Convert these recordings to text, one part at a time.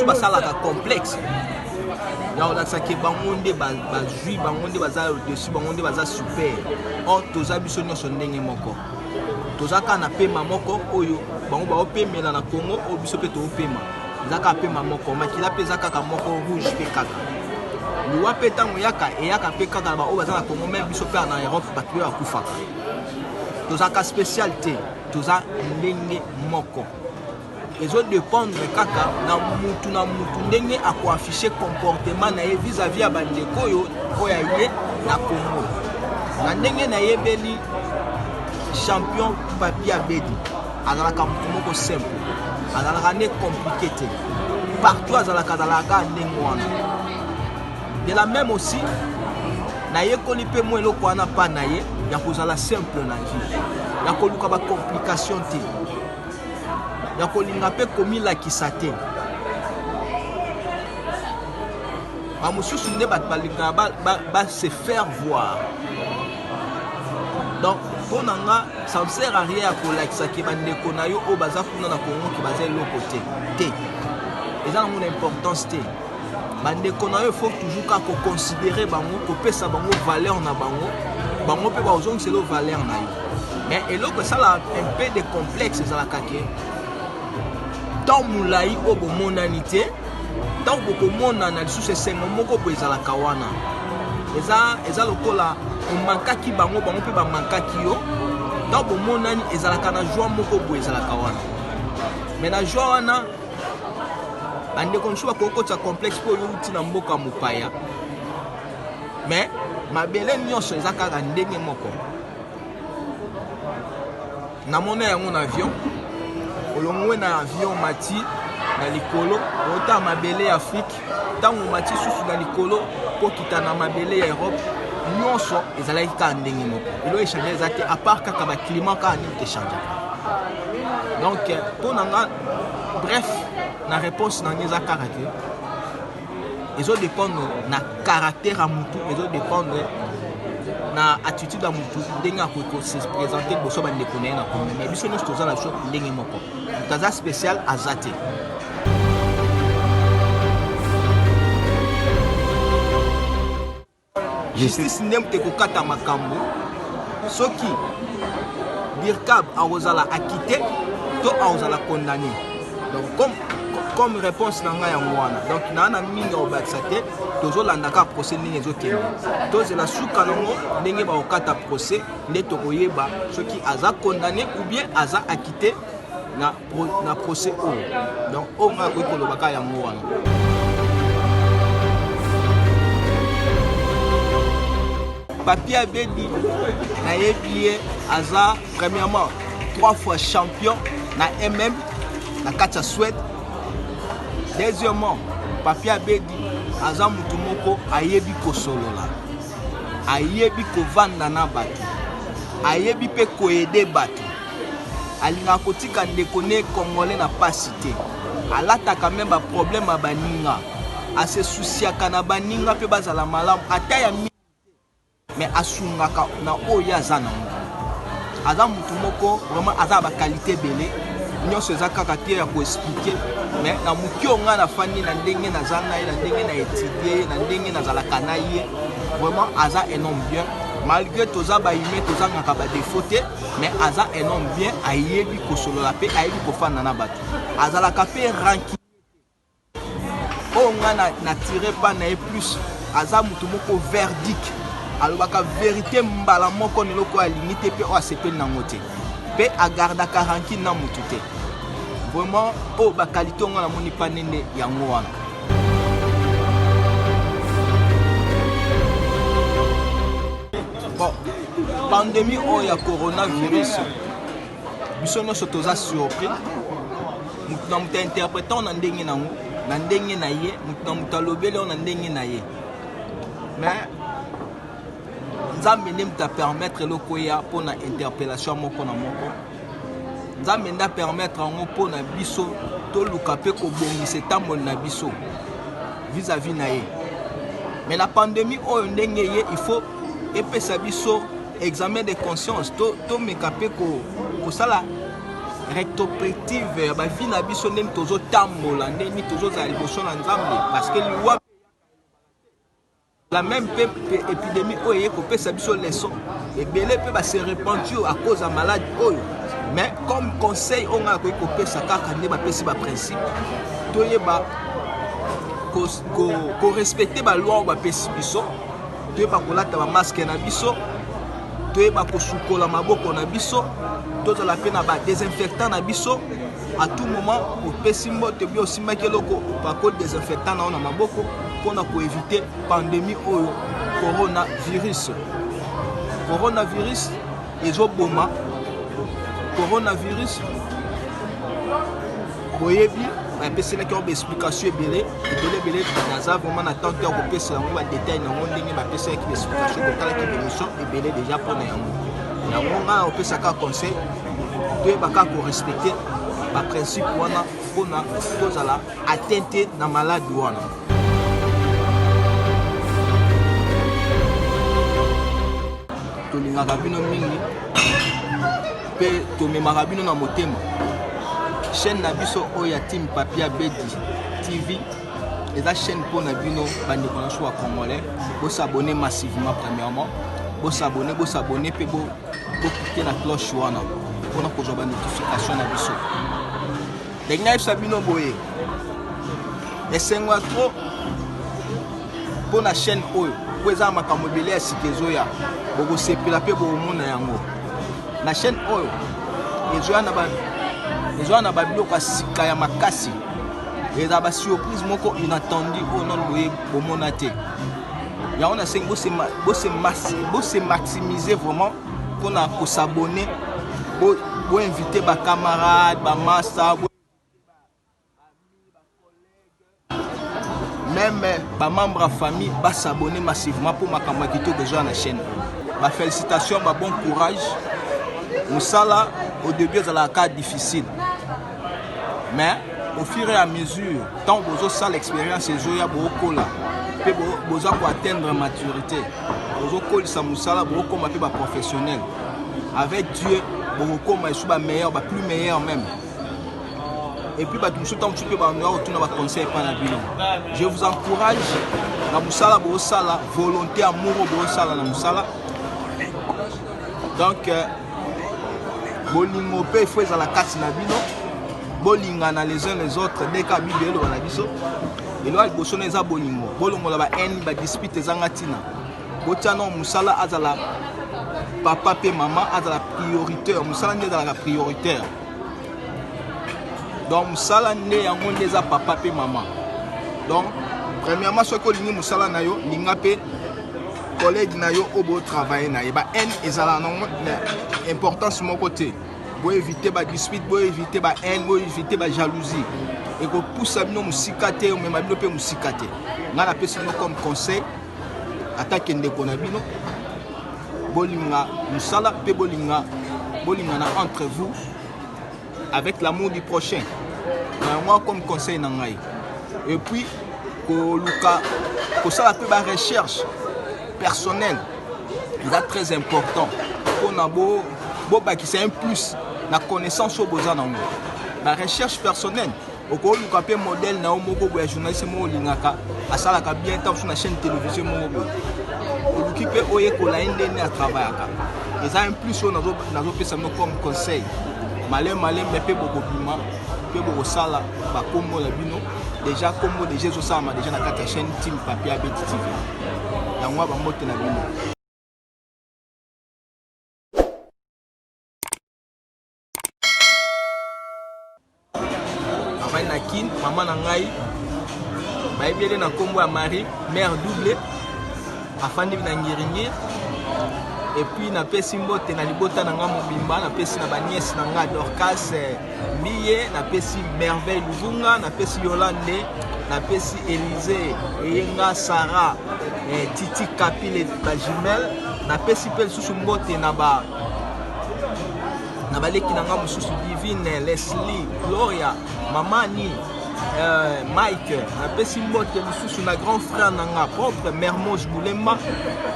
basalaka complexe ya olakisa ke bango nde bazwi bango nde baza au-dessus bango nde baza super. Or toza biso nyonso ndenge moko toza kaka na pema moko oyo bango baopemela na Congo oyo biso mpe toopema eza kaka pema moko makila mpe eza kaka moko rouge mpe kaka liwa mpe ntango eyaka mpe kaka na baoyo baza na Congo meme biso mpe na Europe bato oyo bakufaka toza ka spécial te toza ndenge moko ezo dépendre kaka na mutu ndenge akoaffiche comportement na ye vis-à-vis ya bandeko oyo aye na Congo na ndenge nayebeli champion Papi Abedi azalaka mutu moko simple azalaka ne compliqué te partout azalaka ndenge wana de la même aussi nayekoli mpe mwa eloko wana mpa na ye ya kozala simple na vie ya koluka bacomplication te ya kolinga mpe komilakisa te bamosusu nde bato balingaka se faire voir. Donc mpo na nga ça ne sert à rien ya kolakisa ke bandeko na yo oyo baza kuna na Congo ke baza eloko te eza nango na importance te bandeko na yo faut toujours kaka koconsidere bango kopesa bango valeur na bango mpe bazongisela valeur na yo mais eloko esala un peu de complexe ezalaka ke tant molai oyo bomonani te tant bokomonana lisusu esengo moko boye ezalaka wana eza lokola omankaki bango mpe bamankaki yo tant bomonani ezalaka na joie moko boye ezalaka wana mais na joie wana bandeko nsusu bakokotisa complexe mpo oyo uti na mboka mopaya mais mabele nyonso eza kaka ndenge moko namona yango na avion olongwe na avion mati na likolo ota mabele ya Afrique ntango mati susu na likolo po kita na mabele ya Europe nyonso ezalaki kaka ndenge moko elo échange eza te à part kaka baclimat kaka nini échange donc mpo na nga bref na réponse na nga eza kaka te ezo dépendre na caractère ya mutu ezo dépendre na attitude ya mutu ndenge akose présenter liboso bandeko na ye na Congo mais biso nyonso toza na biso ndenge moko moto aza spécial aza te. Justice nde moto ekokata makambo soki Birkab akozala acquitté to akozala condamné. Donc comme réponse na ngai yango wana donc na mingi obakisa te tozolanda kaka procès ndenge ezokende tozela suka nango ndenge bakokata procès nde tokoyeba soki aza condamné ou bien aza acquitté na procès oyo donc oyo ngai akoki koloba kaka yango wana. Papi Abedi nayebi ye aza premièrement 3 fois champion na MM na kati ya Suède. Deuxièmement, Papi Abedi aza mutu moko ayebi kosolola, ayebi kovanda na bato, ayebi pe koede bato, alinga kotika ndeko ne congolais na pasi te, alataka même ba problème ya baninga, ase susiaka na baninga pe bazala malamu ata ya mi mais asungaka na oyo aza nango. Aza mutu moko vraiment aza ba qualité belé nyonso eza kaka te ya koexplike mais na moki oyo ngai nafandi na ndenge naza na ye na ndenge na étudie na ndenge nazalaka na ye vraiment aza énorme bien malgré toza bahumain tozangaka badefo te mais aza énorme bien ayebi kosolola mpe ayebi kofanda na bato azalaka mpe ranki oyo ngai natire pa na ye plus aza motu moko verdict alobaka vérité mbala moko neloko alingi te mpe oyo asepeli nango te mpe agardaka ranki na motu te vraiment oyo bakalite ongo namoni pa nende yango wana. Bon, pandémie oyo ya coronavirus biso nyonso toza surpris motu na moto interprète oyo na ndenge nango na ndenge na ye motu na moto alobeli oyo na ndenge na ye mais nzambe nde moto apermettre eloko ya mpona interpellation moko na moko nzambe nde apermettre yango mpona biso toluka mpe kobongisa etamboli na biso vis-à-vis na ye mais la pandémie oyo ndenge ye il faut epesa biso examen de conscience tomeka mpe kosala rétrospective ba vie na biso ndeni tozo tambola ndeni tozo za liboso na Nzambe parce que liwa la même épidémie oye ko pesa biso leçon et belé peut se répandre à cause de malade oyo mais comme conseil on a ko pesa kaka ndé ba pesi ba principe toyeba ko respecter ba loi ba pesi biso toyeba ko lata ba masque na biso toyeba ko sukola maboko na biso tozala pe na ba désinfectant na biso à tout moment au pesi mbote bi aussi makeloko pa ko désinfectant na maboko pour éviter pandémie oyo coronavirus. Coronavirus ezoboma coronavirus boyebi ba pesela ki on explication belé naza vraiment na tant que ko pesela ngo ba détail na ngo ndenge ba pesela ki explication ko tala ki émission belé déjà pour na yango nga on pesa ka conseil to ba ka ko respecter ba principe wana pona tozala atteinte na malade wana. Tolingaka bino mingi pe tomemaka bino na motema chaîne na biso oyo ya Team Papi Abedi TV eza chaîne pour na bino bandeko na choix congolais s'abonner massivement premièrement s'abonner pe cliquer la cloche wana pour kozwa ba notification na biso ndenge na bino boye esengwa trop pour la chaîne oyo po eza makambo ebele ya sikezoya bokosepela pe bomona yango na chaîne oyo ezoya na babiloko ya sika ya makasi eza basurprise moko inattendu oyo nano boye bomona te yango nasengi bose maximiser vraiment mpona kosabone boinvite bacamarade bamasa même les membres de la famille va s'abonner massivement pour ma campagne déjà la chaîne. Félicitations, bon courage. Moussala, au début, c'est la cas difficile. Mais au fur et à mesure, tant que vous avez l'expérience, vous avez atteindre la maturité. Vous avez professionnel. Avec Dieu, vous avez meilleur, plus meilleur même. Et puis, je vous encourage à Moussala, volonté, amour, Moussala. Donc, Bolingo il faut la casse na bino. Bolinga na les uns les autres, dès qu'à Bibélo na biso. Et là, il faut sonner ça Bolingo. Bolongo la haine, la dispute zangatina. Botiano Moussala azala papa et maman azala prioritaire. Moussala n'est dans la prioritaire. Donc, Moussala n'est yango neza papa et maman. Donc, premièrement, ce que l'ingé Moussala na yo, l'ingapé collègue na yo obo travailler na. Et bah, haine ezala non importance mon côté. Pour éviter la dispute, pour éviter la haine, pour éviter la jalousie. Et que pousse à nous musikate, ou même à nous pe musikate. Nga la personne comme conseil, attaque ndekonabino. Bolinga Moussala pe bolinga na entre vous. Avec l'amour du prochain. Moi comme conseil nangai. Et puis que ça peut la recherche personnelle. C'est très important. Pour c'est un plus la connaissance au besoin nango. La recherche personnelle. Au cas où le modèle na moko boya journaliste mo lingaka asala ka bien temps sur la chaîne télévision mo. Au qui peut oyer ko la ndene à travailler. Et ça un plus nazo pesa comme conseil. Malé mais pe beaucoup piment pe beaucoup sala ba kombo la bino déjà kombo déjà zo sama déjà na kata chaîne Team Papi Abedi TV ya ngwa ba mote na bino avai na kin maman na ngai ba ebele na kombo ya Marie mère double afandi na ngiringir. Et puis na pesi mbote na libota na nga mobimba na pesi na baniese na nga Dorcas Miye na pesi Merveille Luvunga na pesi Yolande na pesi Élysée Eyenga Sarah Titi Kapile ba jumelle na pesi pel susu mbote na baleki na nga mususu Divine Leslie Gloria Mamani Mike na pesi mbote mususu na grand frère nanga propre Mermoz Boulema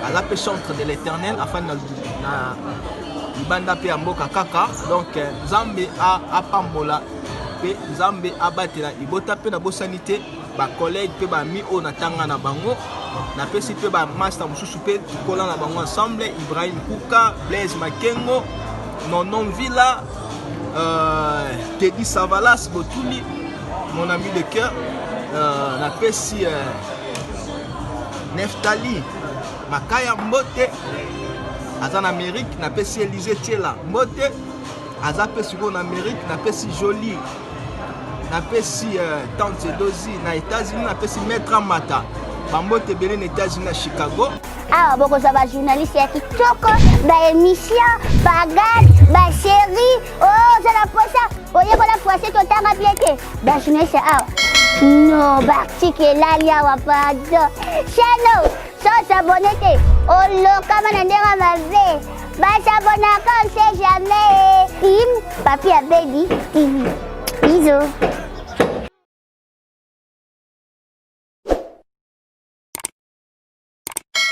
à la chantre de l'Éternel afin libanda pe ya mboka kaka. Donc Nzambe apambola pe Nzambe abatela libota pe na bosani te ba collègue pe ba mi o na tanga na bango. Na pesi pe ba master mususu pe kola na bango ensemble, Ibrahim Kuka, Blaise Makengo, Nonon Villa, Teddy Savalas Botuli, mon ami de cœur. Na pesi Neftali Makaya Mbote aza en Amérique, na pesi Élysée Tiela Mbote aza pesi en Amérique, na pesi Jolie, na pesi Tante Dozi na États-Unis, na pesi Maître Mata Bambote belé na États-Unis à Chicago. Ah, beaucoup de journalistes qui choquent, bah émission, bah gâte, bah série, oh, ça la poisse, oh, y'a quoi la poisse, tout le temps à bien, bah journaliste, ah, non, bah article là, il y a pas de channel, sans s'abonner, oh, le camarade ma vie, bah s'abonner quand on sait jamais, papier à baby, bisous.